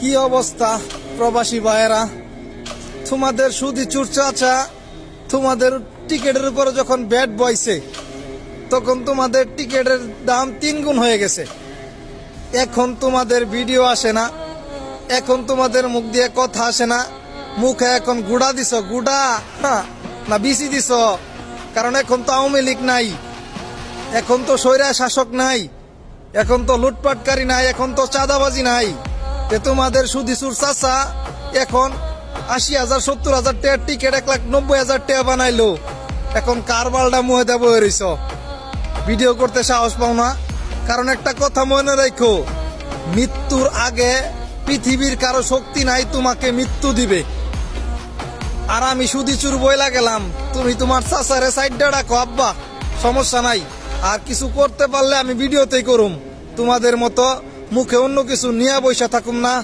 কি অবস্থা প্রবাসী ভাইয়েরা, তোমাদের সুদি চুর চাচা তোমাদের টিকেটের উপরে যখন ব্যাট বইছে তখন তোমাদের টিকেটের দাম 3 গুণ হয়ে গেছে। এখন তোমাদের ভিডিও আসে না, এখন তোমাদের মুখ দিয়ে কথা আসে না, মুখে এখন গুড়া দিছ, গুড়া না বিসি দিছ। কারণ এখন তো আওয়ামী লীগ নাই, এখন তো স্বৈরা শাসক নাই, এখন তো লুটপাটকারী নাই, এখন তো চাঁদাবাজি নাই। তোমাদের সুদি চুর চাচা এখন 80,000 70,000 টাকার টিকিট 1,90,000 টাকা বানাইলো। এখন কারবালটা মুহে দেব হইছ, ভিডিও করতে সাহস পাও না। কারণ একটা কথা মনে রাখো, মৃত্যুর আগে পৃথিবীর কারো শক্তি নাই তোমাকে মৃত্যু দিবে। আর আমি সুদি চুর বইলা গেলাম, তুমি তোমার চাচারে সাইডটা রাখো, আব্বা সমস্যা নাই। আর কিছু করতে পারলে আমি ভিডিওতেই করুম, তোমাদের মতো মুখে অন্য কিছু নিয়ে বসে থাকুম না।